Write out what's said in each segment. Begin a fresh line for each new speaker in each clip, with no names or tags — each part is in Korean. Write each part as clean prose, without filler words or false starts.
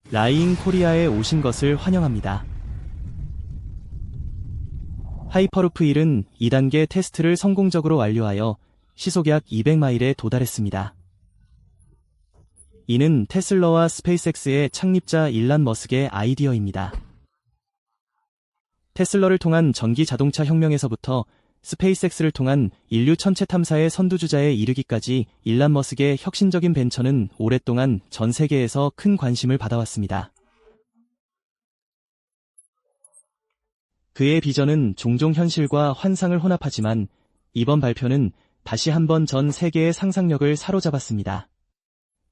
라이잉 코리아에 오신 것을 환영합니다. 하이퍼루프 1은 2단계 테스트를 성공적으로 완료하여 시속 약 200마일에 도달했습니다. 이는 테슬라와 스페이스X의 창립자 일란 머스크의 아이디어입니다. 테슬라를 통한 전기 자동차 혁명에서부터 스페이스X를 통한 인류 천체 탐사의 선두주자에 이르기까지 일란 머스크의 혁신적인 벤처는 오랫동안 전 세계에서 큰 관심을 받아왔습니다. 그의 비전은 종종 현실과 환상을 혼합하지만 이번 발표는 다시 한번 전 세계의 상상력을 사로잡았습니다.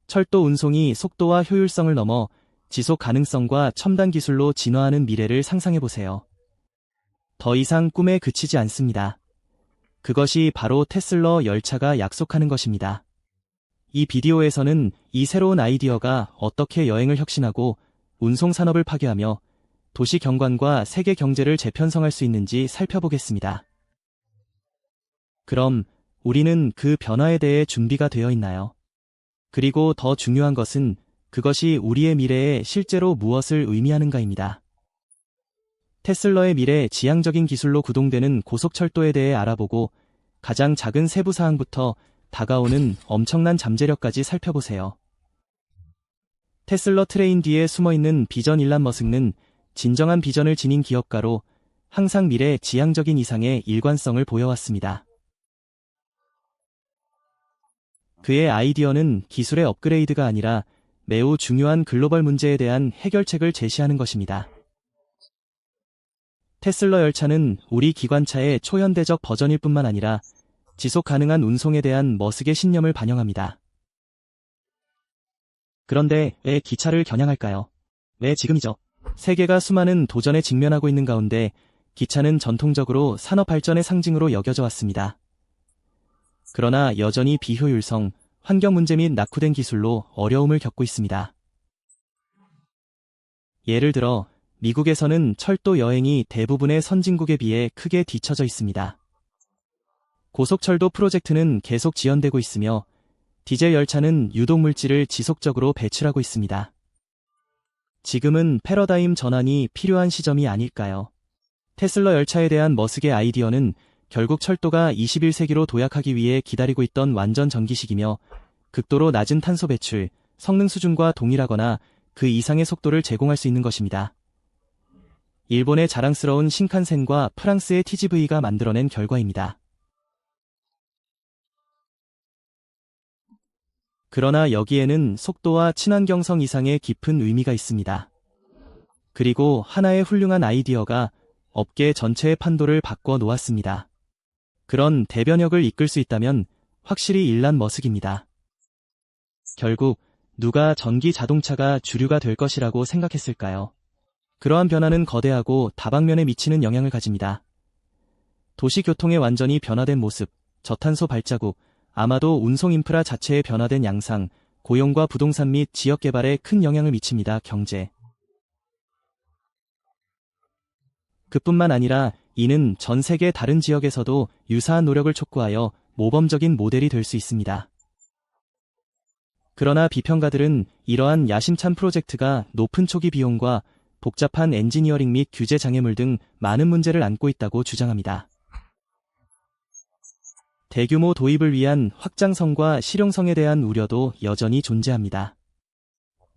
철도 운송이 속도와 효율성을 넘어 지속 가능성과 첨단 기술로 진화하는 미래를 상상해보세요. 더 이상 꿈에 그치지 않습니다. 그것이 바로 테슬라 열차가 약속하는 것입니다. 이 비디오에서는 이 새로운 아이디어가 어떻게 여행을 혁신하고 운송 산업을 파괴하며 도시 경관과 세계 경제를 재편성할 수 있는지 살펴보겠습니다. 그럼 우리는 그 변화에 대해 준비가 되어 있나요? 그리고 더 중요한 것은 그것이 우리의 미래에 실제로 무엇을 의미하는가입니다. 테슬라의 미래 지향적인 기술로 구동되는 고속철도에 대해 알아보고 가장 작은 세부 사항부터 다가오는 엄청난 잠재력까지 살펴보세요. 테슬라 트레인 뒤에 숨어있는 비전 일란 머스크는 진정한 비전을 지닌 기업가로 항상 미래 지향적인 이상의 일관성을 보여왔습니다. 그의 아이디어는 기술의 업그레이드가 아니라 매우 중요한 글로벌 문제에 대한 해결책을 제시하는 것입니다. 테슬라 열차는 우리 기관차의 초현대적 버전일 뿐만 아니라 지속 가능한 운송에 대한 머스크의 신념을 반영합니다. 그런데 왜 기차를 겨냥할까요? 왜 지금이죠? 세계가 수많은 도전에 직면하고 있는 가운데 기차는 전통적으로 산업 발전의 상징으로 여겨져 왔습니다. 그러나 여전히 비효율성, 환경 문제 및 낙후된 기술로 어려움을 겪고 있습니다. 예를 들어 미국에서는 철도 여행이 대부분의 선진국에 비해 크게 뒤처져 있습니다. 고속철도 프로젝트는 계속 지연되고 있으며 디젤 열차는 유독 물질을 지속적으로 배출하고 있습니다. 지금은 패러다임 전환이 필요한 시점이 아닐까요? 테슬라 열차에 대한 머스크의 아이디어는 결국 철도가 21세기로 도약하기 위해 기다리고 있던 완전 전기식이며 극도로 낮은 탄소 배출, 성능 수준과 동일하거나 그 이상의 속도를 제공할 수 있는 것입니다. 일본의 자랑스러운 신칸센과 프랑스의 TGV가 만들어낸 결과입니다. 그러나 여기에는 속도와 친환경성 이상의 깊은 의미가 있습니다. 그리고 하나의 훌륭한 아이디어가 업계 전체의 판도를 바꿔 놓았습니다. 그런 대변혁을 이끌 수 있다면 확실히 일란 머스크입니다. 결국 누가 전기 자동차가 주류가 될 것이라고 생각했을까요? 그러한 변화는 거대하고 다방면에 미치는 영향을 가집니다. 도시 교통의 완전히 변화된 모습, 저탄소 발자국, 아마도 운송 인프라 자체의 변화된 양상, 고용과 부동산 및 지역 개발에 큰 영향을 미칩니다. 경제. 그뿐만 아니라 이는 전 세계 다른 지역에서도 유사한 노력을 촉구하여 모범적인 모델이 될 수 있습니다. 그러나 비평가들은 이러한 야심찬 프로젝트가 높은 초기 비용과 복잡한 엔지니어링 및 규제 장애물 등 많은 문제를 안고 있다고 주장합니다. 대규모 도입을 위한 확장성과 실용성에 대한 우려도 여전히 존재합니다.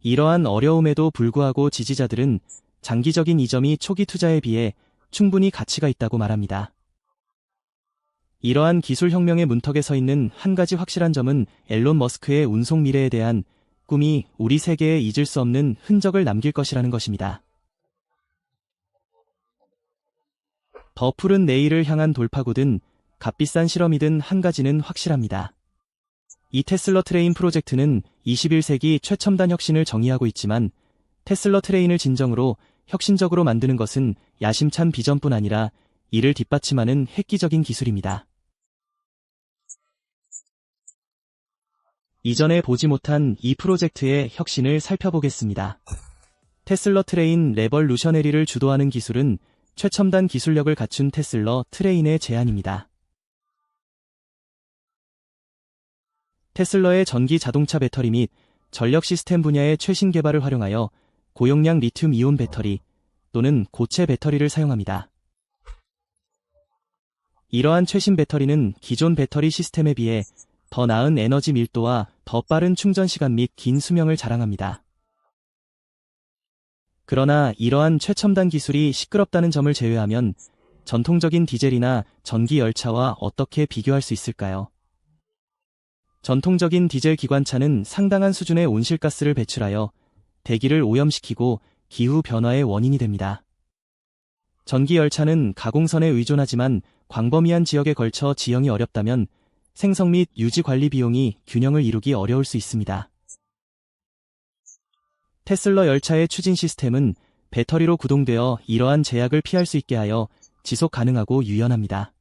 이러한 어려움에도 불구하고 지지자들은 장기적인 이점이 초기 투자에 비해 충분히 가치가 있다고 말합니다. 이러한 기술 혁명의 문턱에 서 있는 한 가지 확실한 점은 앨런 머스크의 운송 미래에 대한 꿈이 우리 세계에 잊을 수 없는 흔적을 남길 것이라는 것입니다. 더 푸른 내일을 향한 돌파구든 값비싼 실험이든 한 가지는 확실합니다. 이 테슬라 트레인 프로젝트는 21세기 최첨단 혁신을 정의하고 있지만 테슬라 트레인을 진정으로 혁신적으로 만드는 것은 야심찬 비전뿐 아니라 이를 뒷받침하는 획기적인 기술입니다. 이전에 보지 못한 이 프로젝트의 혁신을 살펴보겠습니다. 테슬라 트레인 레벌루셔너리를 주도하는 기술은 최첨단 기술력을 갖춘 테슬라 트레인의 제안입니다. 테슬라의 전기 자동차 배터리 및 전력 시스템 분야의 최신 개발을 활용하여 고용량 리튬 이온 배터리 또는 고체 배터리를 사용합니다. 이러한 최신 배터리는 기존 배터리 시스템에 비해 더 나은 에너지 밀도와 더 빠른 충전 시간 및 긴 수명을 자랑합니다. 그러나 이러한 최첨단 기술이 시끄럽다는 점을 제외하면 전통적인 디젤이나 전기 열차와 어떻게 비교할 수 있을까요? 전통적인 디젤 기관차는 상당한 수준의 온실가스를 배출하여 대기를 오염시키고 기후 변화의 원인이 됩니다. 전기 열차는 가공선에 의존하지만 광범위한 지역에 걸쳐 지형이 어렵다면 생성 및 유지 관리 비용이 균형을 이루기 어려울 수 있습니다. 테슬라 열차의 추진 시스템은 배터리로 구동되어 이러한 제약을 피할 수 있게 하여 지속 가능하고 유연합니다.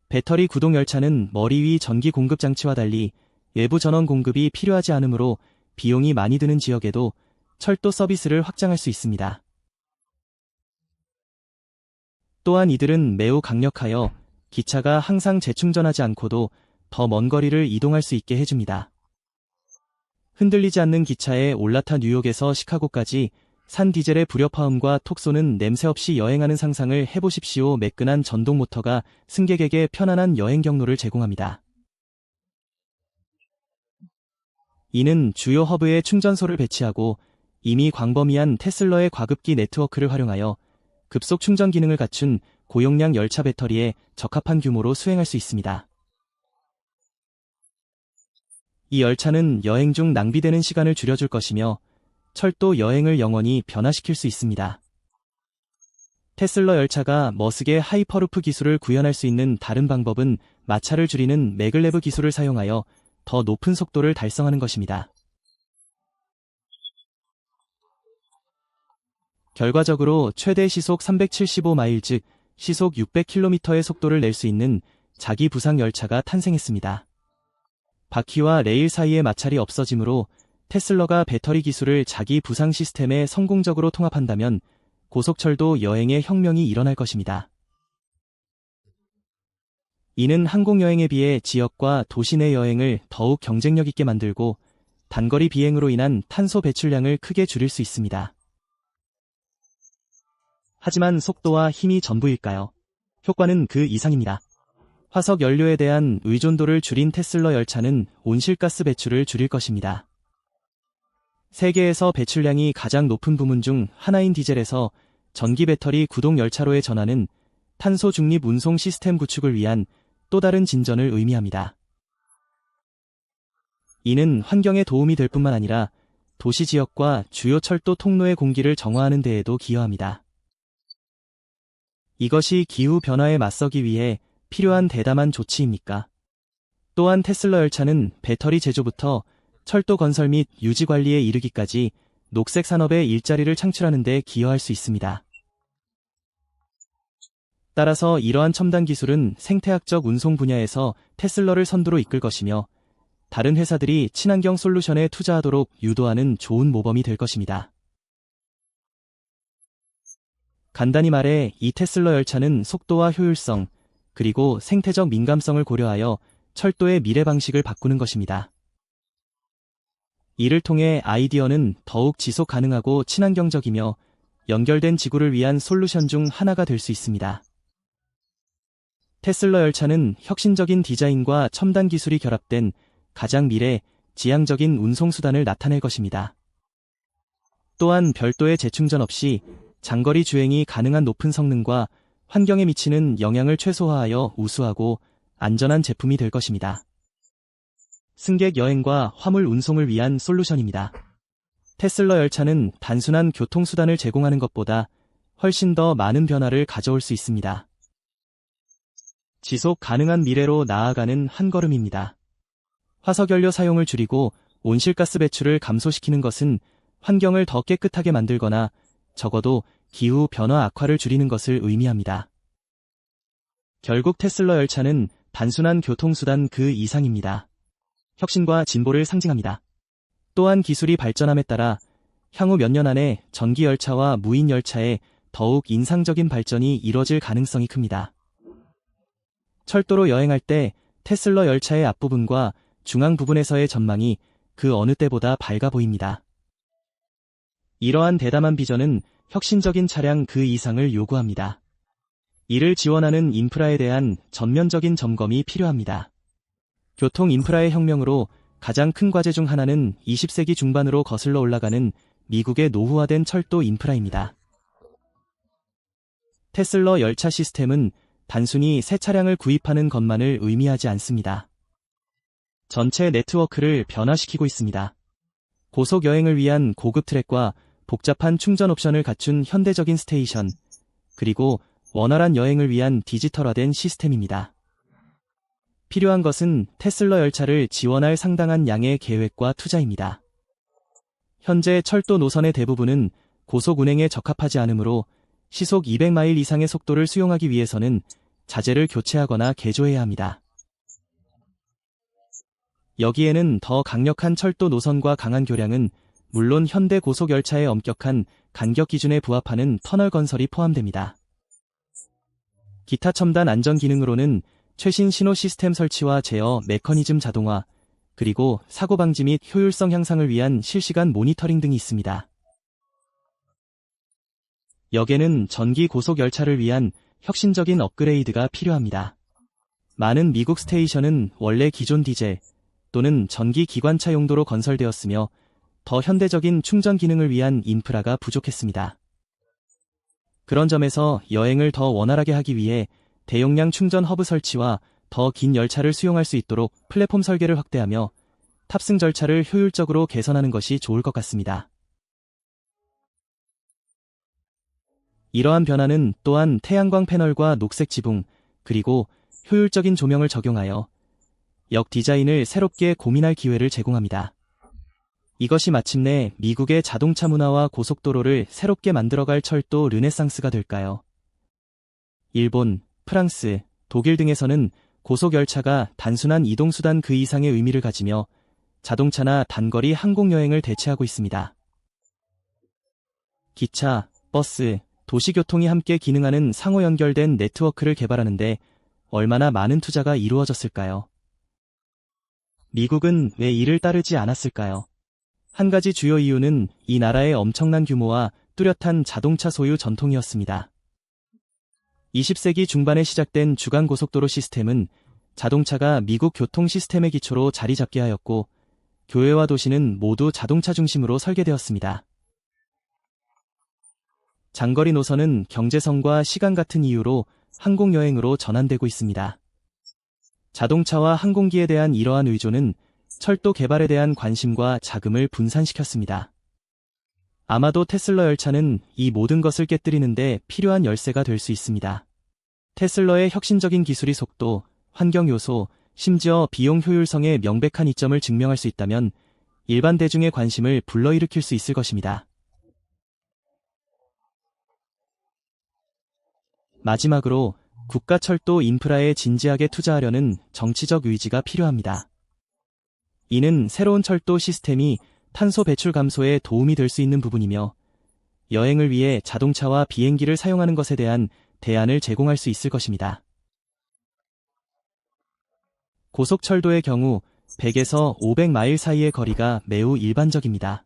배터리 구동 열차는 머리 위 전기 공급 장치와 달리 외부 전원 공급이 필요하지 않으므로 비용이 많이 드는 지역에도 철도 서비스를 확장할 수 있습니다. 또한 이들은 매우 강력하여 기차가 항상 재충전하지 않고도 더 먼 거리를 이동할 수 있게 해줍니다. 흔들리지 않는 기차에 올라타 뉴욕에서 시카고까지 산 디젤의 불협화음과 톡 쏘는 냄새 없이 여행하는 상상을 해보십시오. 매끈한 전동 모터가 승객에게 편안한 여행 경로를 제공합니다. 이는 주요 허브에 충전소를 배치하고 이미 광범위한 테슬라의 과급기 네트워크를 활용하여 급속 충전 기능을 갖춘 고용량 열차 배터리에 적합한 규모로 수행할 수 있습니다. 이 열차는 여행 중 낭비되는 시간을 줄여줄 것이며 철도 여행을 영원히 변화시킬 수 있습니다. 테슬라 열차가 머스의 하이퍼루프 기술을 구현할 수 있는 다른 방법은 마찰을 줄이는 매글레브 기술을 사용하여 더 높은 속도를 달성하는 것입니다. 결과적으로 최대 시속 375마일 즉 시속 600km의 속도를 낼 수 있는 자기 부상 열차가 탄생했습니다. 바퀴와 레일 사이의 마찰이 없어지므로 테슬라가 배터리 기술을 자기 부상 시스템에 성공적으로 통합한다면 고속철도 여행의 혁명이 일어날 것입니다. 이는 항공여행에 비해 지역과 도시 내 여행을 더욱 경쟁력 있게 만들고 단거리 비행으로 인한 탄소 배출량을 크게 줄일 수 있습니다. 하지만 속도와 힘이 전부일까요? 효과는 그 이상입니다. 화석 연료에 대한 의존도를 줄인 테슬라 열차는 온실가스 배출을 줄일 것입니다. 세계에서 배출량이 가장 높은 부문 중 하나인 디젤에서 전기 배터리 구동 열차로의 전환은 탄소 중립 운송 시스템 구축을 위한 또 다른 진전을 의미합니다. 이는 환경에 도움이 될 뿐만 아니라 도시 지역과 주요 철도 통로의 공기를 정화하는 데에도 기여합니다. 이것이 기후 변화에 맞서기 위해 필요한 대담한 조치입니까? 또한 테슬라 열차는 배터리 제조부터 철도 건설 및 유지 관리에 이르기까지 녹색 산업의 일자리를 창출하는 데 기여할 수 있습니다. 따라서 이러한 첨단 기술은 생태학적 운송 분야에서 테슬라를 선두로 이끌 것이며 다른 회사들이 친환경 솔루션에 투자하도록 유도하는 좋은 모범이 될 것입니다. 간단히 말해 이 테슬라 열차는 속도와 효율성, 그리고 생태적 민감성을 고려하여 철도의 미래 방식을 바꾸는 것입니다. 이를 통해 아이디어는 더욱 지속 가능하고 친환경적이며 연결된 지구를 위한 솔루션 중 하나가 될 수 있습니다. 테슬라 열차는 혁신적인 디자인과 첨단 기술이 결합된 가장 미래, 지향적인 운송수단을 나타낼 것입니다. 또한 별도의 재충전 없이 장거리 주행이 가능한 높은 성능과 환경에 미치는 영향을 최소화하여 우수하고 안전한 제품이 될 것입니다. 승객 여행과 화물 운송을 위한 솔루션입니다. 테슬라 열차는 단순한 교통수단을 제공하는 것보다 훨씬 더 많은 변화를 가져올 수 있습니다. 지속 가능한 미래로 나아가는 한 걸음입니다. 화석연료 사용을 줄이고 온실가스 배출을 감소시키는 것은 환경을 더 깨끗하게 만들거나 적어도 기후 변화 악화를 줄이는 것을 의미합니다. 결국 테슬라 열차는 단순한 교통수단 그 이상입니다. 혁신과 진보를 상징합니다. 또한 기술이 발전함에 따라 향후 몇 년 안에 전기 열차와 무인 열차에 더욱 인상적인 발전이 이뤄질 가능성이 큽니다. 철도로 여행할 때 테슬라 열차의 앞부분과 중앙 부분에서의 전망이 그 어느 때보다 밝아 보입니다. 이러한 대담한 비전은 혁신적인 차량 그 이상을 요구합니다. 이를 지원하는 인프라에 대한 전면적인 점검이 필요합니다. 교통 인프라의 혁명으로 가장 큰 과제 중 하나는 20세기 중반으로 거슬러 올라가는 미국의 노후화된 철도 인프라입니다. 테슬러 열차 시스템은 단순히 새 차량을 구입하는 것만을 의미하지 않습니다. 전체 네트워크를 변화시키고 있습니다. 고속 여행을 위한 고급 트랙과 복잡한 충전 옵션을 갖춘 현대적인 스테이션, 그리고 원활한 여행을 위한 디지털화된 시스템입니다. 필요한 것은 테슬러 열차를 지원할 상당한 양의 계획과 투자입니다. 현재 철도 노선의 대부분은 고속 운행에 적합하지 않으므로 시속 200마일 이상의 속도를 수용하기 위해서는 자재를 교체하거나 개조해야 합니다. 여기에는 더 강력한 철도 노선과 강한 교량은 물론 현대 고속 열차의 엄격한 간격 기준에 부합하는 터널 건설이 포함됩니다. 기타 첨단 안전 기능으로는 최신 신호 시스템 설치와 제어 메커니즘 자동화, 그리고 사고 방지 및 효율성 향상을 위한 실시간 모니터링 등이 있습니다. 역에는 전기 고속 열차를 위한 혁신적인 업그레이드가 필요합니다. 많은 미국 스테이션은 원래 기존 디젤 또는 전기 기관차 용도로 건설되었으며 더 현대적인 충전 기능을 위한 인프라가 부족했습니다. 그런 점에서 여행을 더 원활하게 하기 위해 대용량 충전 허브 설치와 더 긴 열차를 수용할 수 있도록 플랫폼 설계를 확대하며 탑승 절차를 효율적으로 개선하는 것이 좋을 것 같습니다. 이러한 변화는 또한 태양광 패널과 녹색 지붕, 그리고 효율적인 조명을 적용하여 역 디자인을 새롭게 고민할 기회를 제공합니다. 이것이 마침내 미국의 자동차 문화와 고속도로를 새롭게 만들어갈 철도 르네상스가 될까요? 일본, 프랑스, 독일 등에서는 고속열차가 단순한 이동수단 그 이상의 의미를 가지며 자동차나 단거리 항공여행을 대체하고 있습니다. 기차, 버스, 도시교통이 함께 기능하는 상호 연결된 네트워크를 개발하는데 얼마나 많은 투자가 이루어졌을까요? 미국은 왜 이를 따르지 않았을까요? 한 가지 주요 이유는 이 나라의 엄청난 규모와 뚜렷한 자동차 소유 전통이었습니다. 20세기 중반에 시작된 주간고속도로 시스템은 자동차가 미국 교통 시스템의 기초로 자리 잡게 하였고, 교외와 도시는 모두 자동차 중심으로 설계되었습니다. 장거리 노선은 경제성과 시간 같은 이유로 항공여행으로 전환되고 있습니다. 자동차와 항공기에 대한 이러한 의존은 철도 개발에 대한 관심과 자금을 분산시켰습니다. 아마도 테슬러 열차는 이 모든 것을 깨뜨리는데 필요한 열쇠가 될 수 있습니다. 테슬러의 혁신적인 기술이 속도, 환경 요소, 심지어 비용 효율성에 명백한 이점을 증명할 수 있다면 일반 대중의 관심을 불러일으킬 수 있을 것입니다. 마지막으로 국가 철도 인프라에 진지하게 투자하려는 정치적 의지가 필요합니다. 이는 새로운 철도 시스템이 탄소 배출 감소에 도움이 될 수 있는 부분이며 여행을 위해 자동차와 비행기를 사용하는 것에 대한 대안을 제공할 수 있을 것입니다. 고속철도의 경우 100에서 500마일 사이의 거리가 매우 일반적입니다.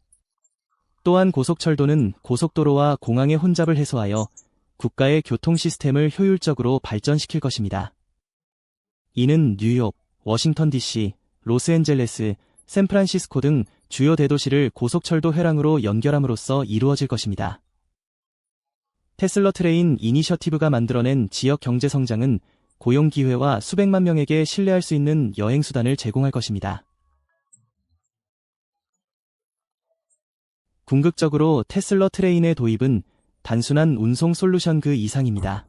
또한 고속철도는 고속도로와 공항의 혼잡을 해소하여 국가의 교통 시스템을 효율적으로 발전시킬 것입니다. 이는 뉴욕, 워싱턴 DC, 로스앤젤레스, 샌프란시스코 등 주요 대도시를 고속철도 회랑으로 연결함으로써 이루어질 것입니다. 테슬러 트레인 이니셔티브가 만들어낸 지역 경제 성장은 고용 기회와 수백만 명에게 신뢰할 수 있는 여행 수단을 제공할 것입니다. 궁극적으로 테슬러 트레인의 도입은 단순한 운송 솔루션 그 이상입니다.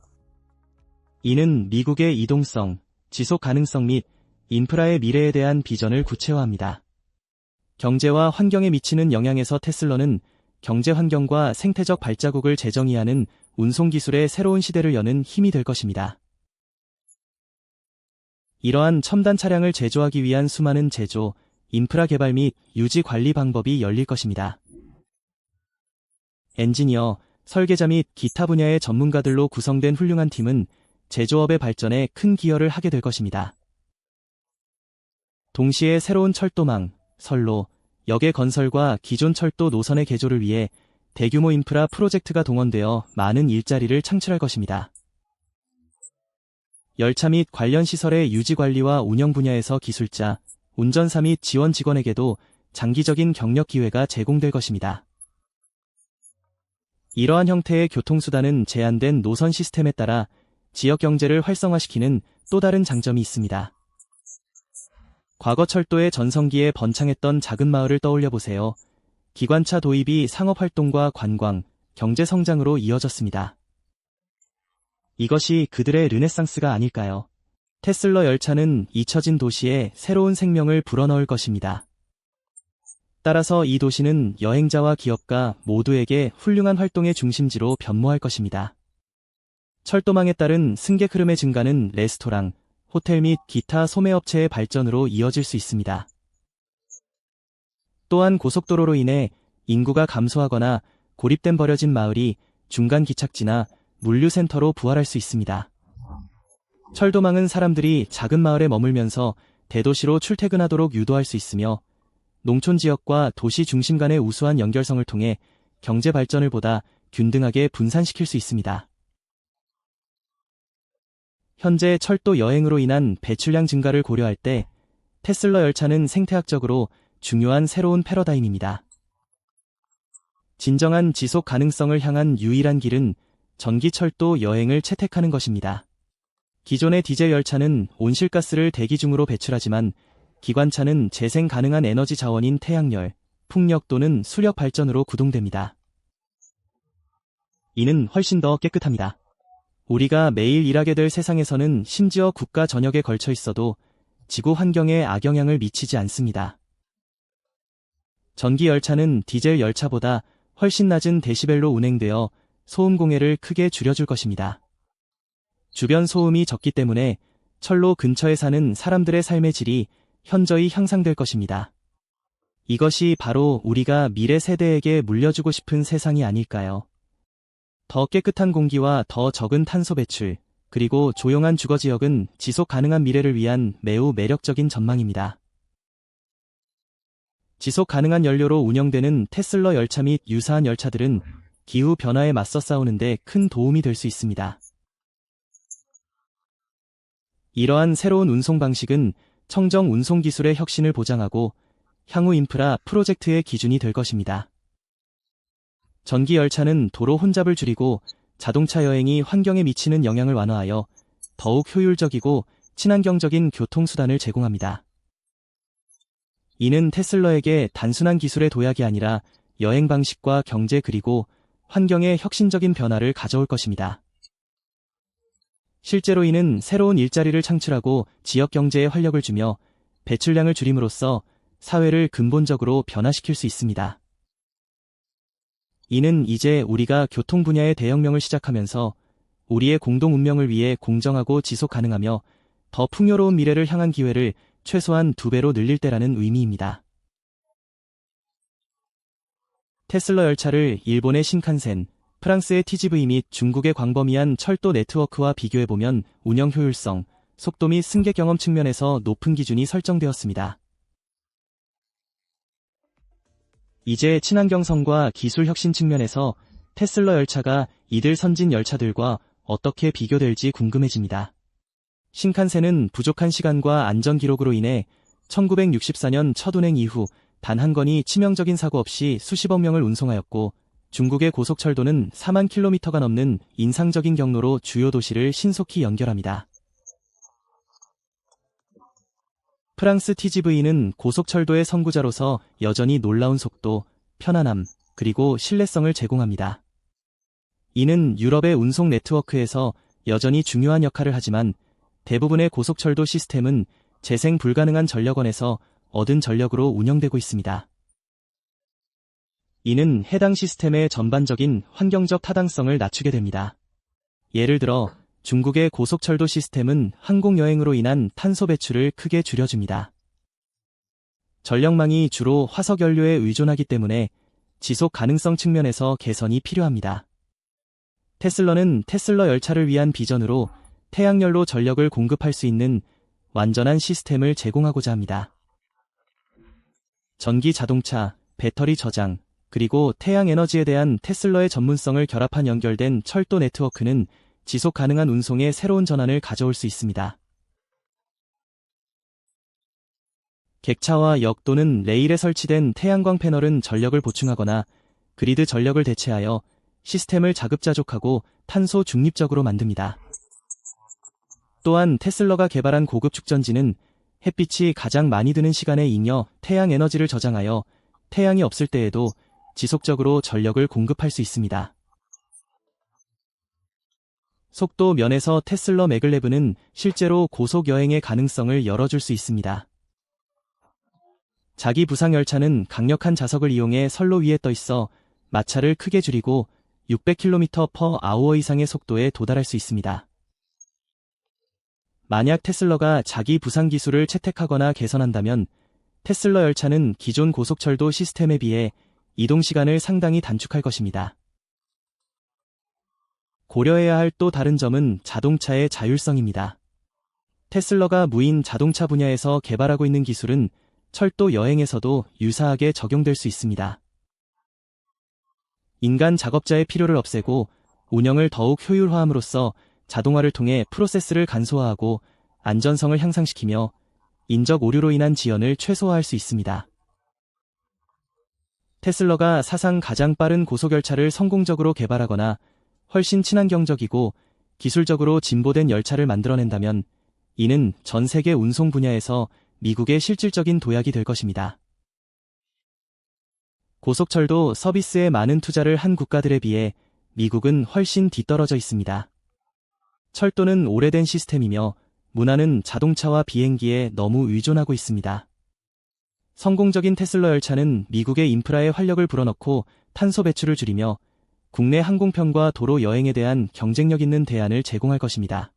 이는 미국의 이동성, 지속 가능성 및 인프라의 미래에 대한 비전을 구체화합니다. 경제와 환경에 미치는 영향에서 테슬러는 경제 환경과 생태적 발자국을 재정의하는 운송기술의 새로운 시대를 여는 힘이 될 것입니다. 이러한 첨단 차량을 제조하기 위한 수많은 제조, 인프라 개발 및 유지 관리 방법이 열릴 것입니다. 엔지니어, 설계자 및 기타 분야의 전문가들로 구성된 훌륭한 팀은 제조업의 발전에 큰 기여를 하게 될 것입니다. 동시에 새로운 철도망, 선로, 역의 건설과 기존 철도 노선의 개조를 위해 대규모 인프라 프로젝트가 동원되어 많은 일자리를 창출할 것입니다. 열차 및 관련 시설의 유지 관리와 운영 분야에서 기술자, 운전사 및 지원 직원에게도 장기적인 경력 기회가 제공될 것입니다. 이러한 형태의 교통수단은 제한된 노선 시스템에 따라 지역 경제를 활성화시키는 또 다른 장점이 있습니다. 과거 철도의 전성기에 번창했던 작은 마을을 떠올려 보세요. 기관차 도입이 상업활동과 관광, 경제 성장으로 이어졌습니다. 이것이 그들의 르네상스가 아닐까요? 테슬러 열차는 잊혀진 도시에 새로운 생명을 불어넣을 것입니다. 따라서 이 도시는 여행자와 기업가 모두에게 훌륭한 활동의 중심지로 변모할 것입니다. 철도망에 따른 승객 흐름의 증가는 레스토랑, 호텔 및 기타 소매업체의 발전으로 이어질 수 있습니다. 또한 고속도로로 인해 인구가 감소하거나 고립된 버려진 마을이 중간 기착지나 물류센터로 부활할 수 있습니다. 철도망은 사람들이 작은 마을에 머물면서 대도시로 출퇴근하도록 유도할 수 있으며 농촌 지역과 도시 중심 간의 우수한 연결성을 통해 경제 발전을 보다 균등하게 분산시킬 수 있습니다. 현재 철도 여행으로 인한 배출량 증가를 고려할 때 테슬러 열차는 생태학적으로 중요한 새로운 패러다임입니다. 진정한 지속 가능성을 향한 유일한 길은 전기철도 여행을 채택하는 것입니다. 기존의 디젤 열차는 온실가스를 대기 중으로 배출하지만 기관차는 재생 가능한 에너지 자원인 태양열, 풍력 또는 수력 발전으로 구동됩니다. 이는 훨씬 더 깨끗합니다. 우리가 매일 일하게 될 세상에서는 심지어 국가 전역에 걸쳐 있어도 지구 환경에 악영향을 미치지 않습니다. 전기 열차는 디젤 열차보다 훨씬 낮은 데시벨로 운행되어 소음 공해를 크게 줄여줄 것입니다. 주변 소음이 적기 때문에 철로 근처에 사는 사람들의 삶의 질이 현저히 향상될 것입니다. 이것이 바로 우리가 미래 세대에게 물려주고 싶은 세상이 아닐까요? 더 깨끗한 공기와 더 적은 탄소 배출, 그리고 조용한 주거지역은 지속 가능한 미래를 위한 매우 매력적인 전망입니다. 지속 가능한 연료로 운영되는 테슬러 열차 및 유사한 열차들은 기후 변화에 맞서 싸우는 데 큰 도움이 될 수 있습니다. 이러한 새로운 운송 방식은 청정 운송 기술의 혁신을 보장하고 향후 인프라 프로젝트의 기준이 될 것입니다. 전기 열차는 도로 혼잡을 줄이고 자동차 여행이 환경에 미치는 영향을 완화하여 더욱 효율적이고 친환경적인 교통수단을 제공합니다. 이는 테슬러에게 단순한 기술의 도약이 아니라 여행 방식과 경제 그리고 환경에 혁신적인 변화를 가져올 것입니다. 실제로 이는 새로운 일자리를 창출하고 지역 경제에 활력을 주며 배출량을 줄임으로써 사회를 근본적으로 변화시킬 수 있습니다. 이는 이제 우리가 교통 분야의 대혁명을 시작하면서 우리의 공동 운명을 위해 공정하고 지속 가능하며 더 풍요로운 미래를 향한 기회를 최소한 2배로 늘릴 때라는 의미입니다. 테슬러 열차를 일본의 신칸센, 프랑스의 TGV 및 중국의 광범위한 철도 네트워크와 비교해보면 운영 효율성, 속도 및 승객 경험 측면에서 높은 기준이 설정되었습니다. 이제 친환경성과 기술 혁신 측면에서 테슬러 열차가 이들 선진 열차들과 어떻게 비교될지 궁금해집니다. 신칸센은 부족한 시간과 안전 기록으로 인해 1964년 첫 운행 이후 단 한 건이 치명적인 사고 없이 수십억 명을 운송하였고 중국의 고속철도는 4만 킬로미터가 넘는 인상적인 경로로 주요 도시를 신속히 연결합니다. 프랑스 TGV는 고속철도의 선구자로서 여전히 놀라운 속도, 편안함, 그리고 신뢰성을 제공합니다. 이는 유럽의 운송 네트워크에서 여전히 중요한 역할을 하지만 대부분의 고속철도 시스템은 재생 불가능한 전력원에서 얻은 전력으로 운영되고 있습니다. 이는 해당 시스템의 전반적인 환경적 타당성을 낮추게 됩니다. 예를 들어 중국의 고속철도 시스템은 항공여행으로 인한 탄소 배출을 크게 줄여줍니다. 전력망이 주로 화석연료에 의존하기 때문에 지속 가능성 측면에서 개선이 필요합니다. 테슬러는 테슬러 열차를 위한 비전으로 태양열로 전력을 공급할 수 있는 완전한 시스템을 제공하고자 합니다. 전기 자동차, 배터리 저장, 그리고 태양 에너지에 대한 테슬러의 전문성을 결합한 연결된 철도 네트워크는 지속 가능한 운송에 새로운 전환을 가져올 수 있습니다. 객차와 역 또는 레일에 설치된 태양광 패널은 전력을 보충하거나 그리드 전력을 대체하여 시스템을 자급자족하고 탄소 중립적으로 만듭니다. 또한 테슬러가 개발한 고급 축전지는 햇빛이 가장 많이 드는 시간에 잉여 태양 에너지를 저장하여 태양이 없을 때에도 지속적으로 전력을 공급할 수 있습니다. 속도 면에서 테슬러 매글레브는 실제로 고속 여행의 가능성을 열어줄 수 있습니다. 자기 부상 열차는 강력한 자석을 이용해 선로 위에 떠 있어 마찰을 크게 줄이고 600km/h 이상의 속도에 도달할 수 있습니다. 만약 테슬러가 자기 부상 기술을 채택하거나 개선한다면 테슬러 열차는 기존 고속철도 시스템에 비해 이동 시간을 상당히 단축할 것입니다. 고려해야 할 또 다른 점은 자동차의 자율성입니다. 테슬러가 무인 자동차 분야에서 개발하고 있는 기술은 철도 여행에서도 유사하게 적용될 수 있습니다. 인간 작업자의 필요를 없애고 운영을 더욱 효율화함으로써 자동화를 통해 프로세스를 간소화하고 안전성을 향상시키며 인적 오류로 인한 지연을 최소화할 수 있습니다. 테슬러가 사상 가장 빠른 고속열차를 성공적으로 개발하거나 훨씬 친환경적이고 기술적으로 진보된 열차를 만들어낸다면 이는 전 세계 운송 분야에서 미국의 실질적인 도약이 될 것입니다. 고속철도 서비스에 많은 투자를 한 국가들에 비해 미국은 훨씬 뒤떨어져 있습니다. 철도는 오래된 시스템이며 문화는 자동차와 비행기에 너무 의존하고 있습니다. 성공적인 테슬러 열차는 미국의 인프라에 활력을 불어넣고 탄소 배출을 줄이며 국내 항공편과 도로 여행에 대한 경쟁력 있는 대안을 제공할 것입니다.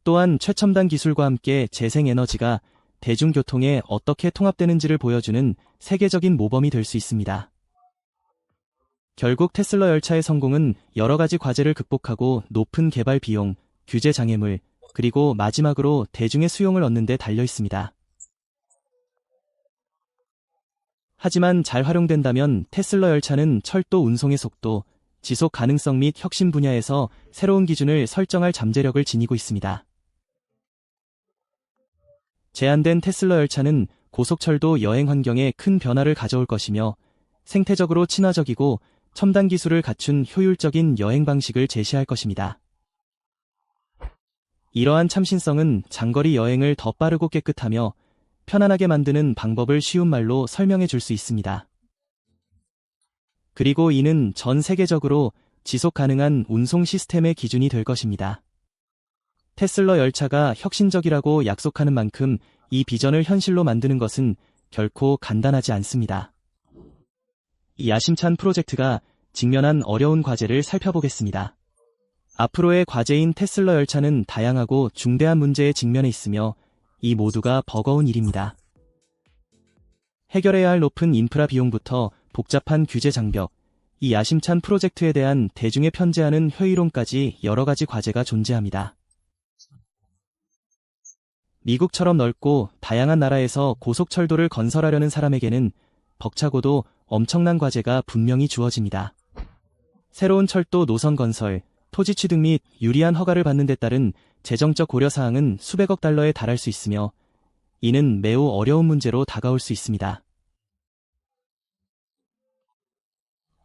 또한 최첨단 기술과 함께 재생에너지가 대중교통에 어떻게 통합되는지를 보여주는 세계적인 모범이 될 수 있습니다. 결국 테슬러 열차의 성공은 여러 가지 과제를 극복하고 높은 개발 비용, 규제 장애물, 그리고 마지막으로 대중의 수용을 얻는 데 달려 있습니다. 하지만 잘 활용된다면 테슬러 열차는 철도 운송의 속도, 지속 가능성 및 혁신 분야에서 새로운 기준을 설정할 잠재력을 지니고 있습니다. 제한된 테슬러 열차는 고속철도 여행 환경에 큰 변화를 가져올 것이며 생태적으로 친화적이고 첨단 기술을 갖춘 효율적인 여행 방식을 제시할 것입니다. 이러한 참신성은 장거리 여행을 더 빠르고 깨끗하며 편안하게 만드는 방법을 쉬운 말로 설명해 줄 수 있습니다. 그리고 이는 전 세계적으로 지속 가능한 운송 시스템의 기준이 될 것입니다. 테슬러 열차가 혁신적이라고 약속하는 만큼 이 비전을 현실로 만드는 것은 결코 간단하지 않습니다. 이 야심찬 프로젝트가 직면한 어려운 과제를 살펴보겠습니다. 앞으로의 과제인 테슬러 열차는 다양하고 중대한 문제에 직면해 있으며 이 모두가 버거운 일입니다. 해결해야 할 높은 인프라 비용부터 복잡한 규제 장벽, 이 야심찬 프로젝트에 대한 대중의 편재하는 회의론까지 여러 가지 과제가 존재합니다. 미국처럼 넓고 다양한 나라에서 고속철도를 건설하려는 사람에게는 벅차고도 엄청난 과제가 분명히 주어집니다. 새로운 철도 노선 건설, 토지 취득 및 유리한 허가를 받는 데 따른 재정적 고려사항은 수백억 달러에 달할 수 있으며 이는 매우 어려운 문제로 다가올 수 있습니다.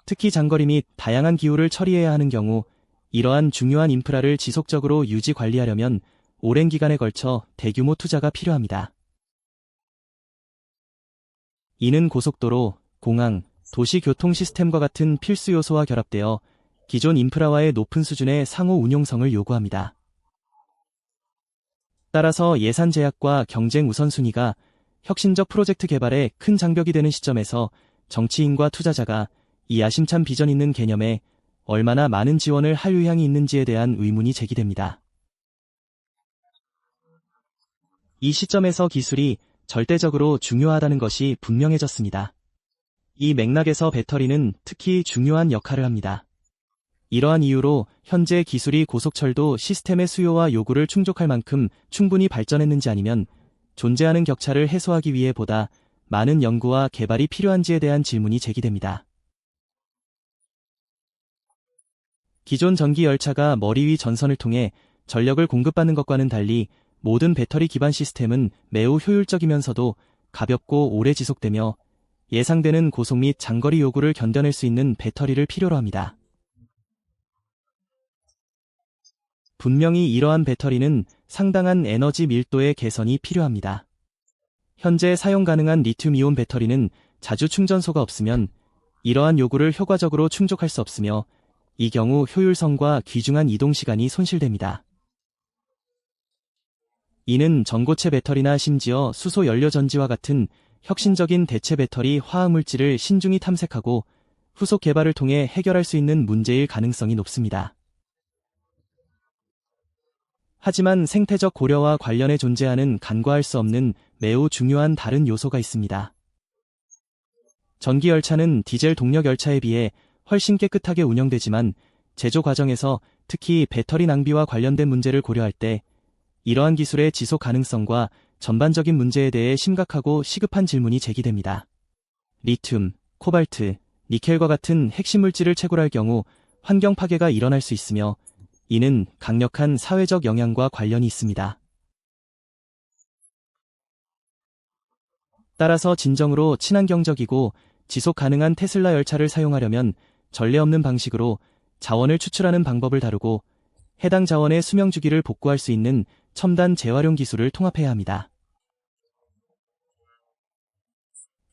특히 장거리 및 다양한 기후를 처리해야 하는 경우 이러한 중요한 인프라를 지속적으로 유지 관리하려면 오랜 기간에 걸쳐 대규모 투자가 필요합니다. 이는 고속도로, 공항, 도시 교통 시스템과 같은 필수 요소와 결합되어 기존 인프라와의 높은 수준의 상호 운용성을 요구합니다. 따라서 예산 제약과 경쟁 우선순위가 혁신적 프로젝트 개발에 큰 장벽이 되는 시점에서 정치인과 투자자가 이 야심찬 비전 있는 개념에 얼마나 많은 지원을 할 의향이 있는지에 대한 의문이 제기됩니다. 이 시점에서 기술이 절대적으로 중요하다는 것이 분명해졌습니다. 이 맥락에서 배터리는 특히 중요한 역할을 합니다. 이러한 이유로 현재 기술이 고속철도 시스템의 수요와 요구를 충족할 만큼 충분히 발전했는지 아니면 존재하는 격차를 해소하기 위해 보다 많은 연구와 개발이 필요한지에 대한 질문이 제기됩니다. 기존 전기 열차가 머리 위 전선을 통해 전력을 공급받는 것과는 달리 모든 배터리 기반 시스템은 매우 효율적이면서도 가볍고 오래 지속되며 예상되는 고속 및 장거리 요구를 견뎌낼 수 있는 배터리를 필요로 합니다. 분명히 이러한 배터리는 상당한 에너지 밀도의 개선이 필요합니다. 현재 사용 가능한 리튬이온 배터리는 자주 충전소가 없으면 이러한 요구를 효과적으로 충족할 수 없으며 이 경우 효율성과 귀중한 이동 시간이 손실됩니다. 이는 전고체 배터리나 심지어 수소 연료 전지와 같은 혁신적인 대체 배터리 화학물질을 신중히 탐색하고 후속 개발을 통해 해결할 수 있는 문제일 가능성이 높습니다. 하지만 생태적 고려와 관련해 존재하는 간과할 수 없는 매우 중요한 다른 요소가 있습니다. 전기 열차는 디젤 동력 열차에 비해 훨씬 깨끗하게 운영되지만 제조 과정에서 특히 배터리 낭비와 관련된 문제를 고려할 때 이러한 기술의 지속 가능성과 전반적인 문제에 대해 심각하고 시급한 질문이 제기됩니다. 리튬, 코발트, 니켈과 같은 핵심 물질을 채굴할 경우 환경 파괴가 일어날 수 있으며 이는 강력한 사회적 영향과 관련이 있습니다. 따라서 진정으로 친환경적이고 지속 가능한 테슬라 열차를 사용하려면 전례 없는 방식으로 자원을 추출하는 방법을 다루고 해당 자원의 수명 주기를 복구할 수 있는 첨단 재활용 기술을 통합해야 합니다.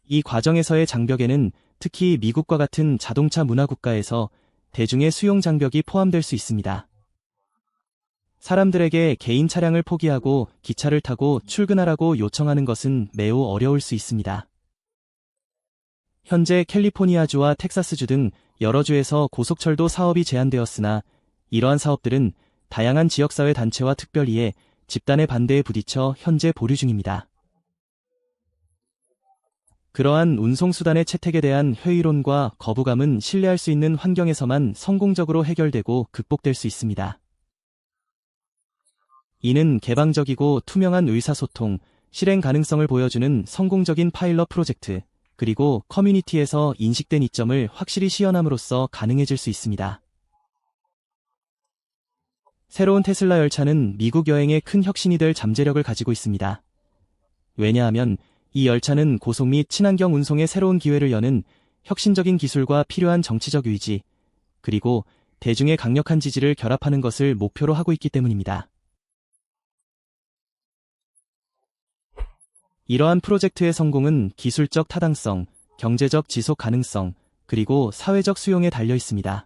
이 과정에서의 장벽에는 특히 미국과 같은 자동차 문화 국가에서 대중의 수용 장벽이 포함될 수 있습니다. 사람들에게 개인 차량을 포기하고 기차를 타고 출근하라고 요청하는 것은 매우 어려울 수 있습니다. 현재 캘리포니아주와 텍사스주 등 여러 주에서 고속철도 사업이 제한되었으나 이러한 사업들은 다양한 지역사회 단체와 특별히의 집단의 반대에 부딪혀 현재 보류 중입니다. 그러한 운송수단의 채택에 대한 회의론과 거부감은 신뢰할 수 있는 환경에서만 성공적으로 해결되고 극복될 수 있습니다. 이는 개방적이고 투명한 의사소통, 실행 가능성을 보여주는 성공적인 파일럿 프로젝트, 그리고 커뮤니티에서 인식된 이점을 확실히 시연함으로써 가능해질 수 있습니다. 새로운 테슬라 열차는 미국 여행에 큰 혁신이 될 잠재력을 가지고 있습니다. 왜냐하면 이 열차는 고속 및 친환경 운송의 새로운 기회를 여는 혁신적인 기술과 필요한 정치적 의지, 그리고 대중의 강력한 지지를 결합하는 것을 목표로 하고 있기 때문입니다. 이러한 프로젝트의 성공은 기술적 타당성, 경제적 지속 가능성, 그리고 사회적 수용에 달려 있습니다.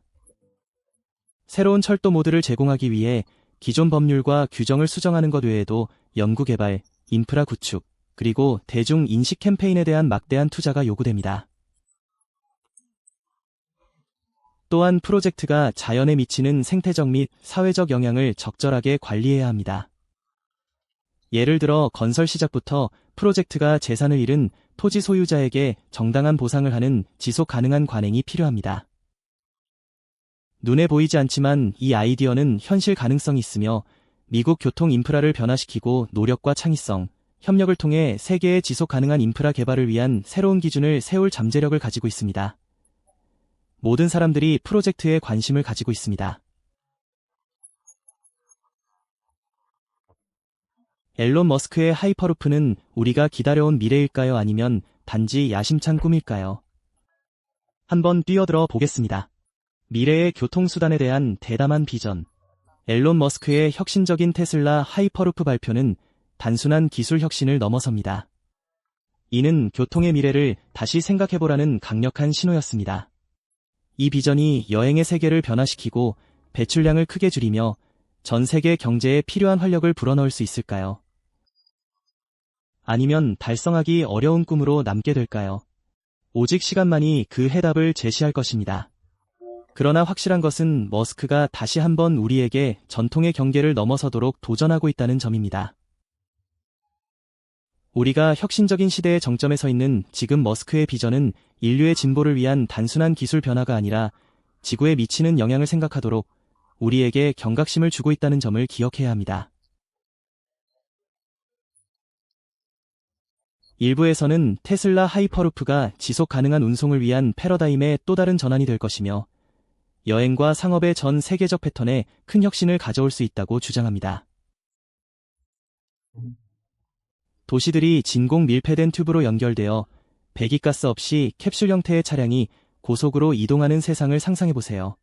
새로운 철도 모드를 제공하기 위해 기존 법률과 규정을 수정하는 것 외에도 연구개발, 인프라 구축, 그리고 대중 인식 캠페인에 대한 막대한 투자가 요구됩니다. 또한 프로젝트가 자연에 미치는 생태적 및 사회적 영향을 적절하게 관리해야 합니다. 예를 들어 건설 시작부터 프로젝트가 재산을 잃은 토지 소유자에게 정당한 보상을 하는 지속 가능한 관행이 필요합니다. 눈에 보이지 않지만 이 아이디어는 현실 가능성이 있으며 미국 교통 인프라를 변화시키고 노력과 창의성, 협력을 통해 세계의 지속 가능한 인프라 개발을 위한 새로운 기준을 세울 잠재력을 가지고 있습니다. 모든 사람들이 프로젝트에 관심을 가지고 있습니다. 앨런 머스크의 하이퍼루프는 우리가 기다려온 미래일까요? 아니면 단지 야심찬 꿈일까요? 한번 뛰어들어 보겠습니다. 미래의 교통수단에 대한 대담한 비전. 앨런 머스크의 혁신적인 테슬라 하이퍼루프 발표는 단순한 기술 혁신을 넘어섭니다. 이는 교통의 미래를 다시 생각해보라는 강력한 신호였습니다. 이 비전이 여행의 세계를 변화시키고 배출량을 크게 줄이며 전 세계 경제에 필요한 활력을 불어넣을 수 있을까요? 아니면 달성하기 어려운 꿈으로 남게 될까요? 오직 시간만이 그 해답을 제시할 것입니다. 그러나 확실한 것은 머스크가 다시 한번 우리에게 전통의 경계를 넘어서도록 도전하고 있다는 점입니다. 우리가 혁신적인 시대의 정점에 서 있는 지금 머스크의 비전은 인류의 진보를 위한 단순한 기술 변화가 아니라 지구에 미치는 영향을 생각하도록 우리에게 경각심을 주고 있다는 점을 기억해야 합니다. 일부에서는 테슬라 하이퍼루프가 지속 가능한 운송을 위한 패러다임의 또 다른 전환이 될 것이며 여행과 상업의 전 세계적 패턴에 큰 혁신을 가져올 수 있다고 주장합니다. 도시들이 진공 밀폐된 튜브로 연결되어 배기가스 없이 캡슐 형태의 차량이 고속으로 이동하는 세상을 상상해보세요.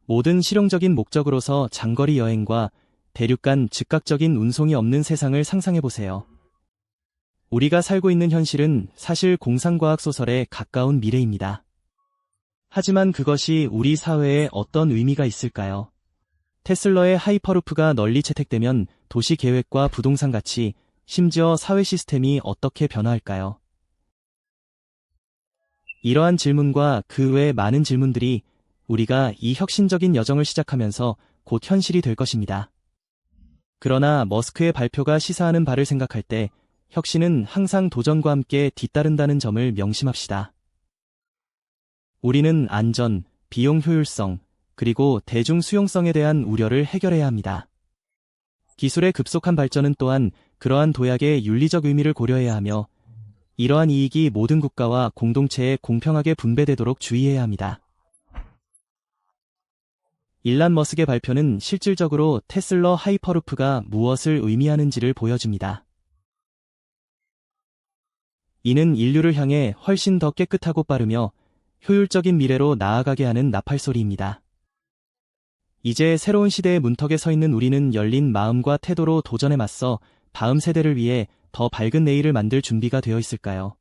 모든 실용적인 목적으로서 장거리 여행과 대륙 간 즉각적인 운송이 없는 세상을 상상해보세요. 우리가 살고 있는 현실은 사실 공상과학 소설에 가까운 미래입니다. 하지만 그것이 우리 사회에 어떤 의미가 있을까요? 테슬라의 하이퍼루프가 널리 채택되면 도시 계획과 부동산 가치, 심지어 사회 시스템이 어떻게 변화할까요? 이러한 질문과 그 외 많은 질문들이 우리가 이 혁신적인 여정을 시작하면서 곧 현실이 될 것입니다. 그러나 머스크의 발표가 시사하는 바를 생각할 때 혁신은 항상 도전과 함께 뒤따른다는 점을 명심합시다. 우리는 안전, 비용 효율성, 그리고 대중 수용성에 대한 우려를 해결해야 합니다. 기술의 급속한 발전은 또한 그러한 도약의 윤리적 의미를 고려해야 하며 이러한 이익이 모든 국가와 공동체에 공평하게 분배되도록 주의해야 합니다. 일란 머스크의 발표는 실질적으로 테슬라 하이퍼루프가 무엇을 의미하는지를 보여줍니다. 이는 인류를 향해 훨씬 더 깨끗하고 빠르며 효율적인 미래로 나아가게 하는 나팔소리입니다. 이제 새로운 시대의 문턱에 서 있는 우리는 열린 마음과 태도로 도전에 맞서 다음 세대를 위해 더 밝은 내일을 만들 준비가 되어 있을까요?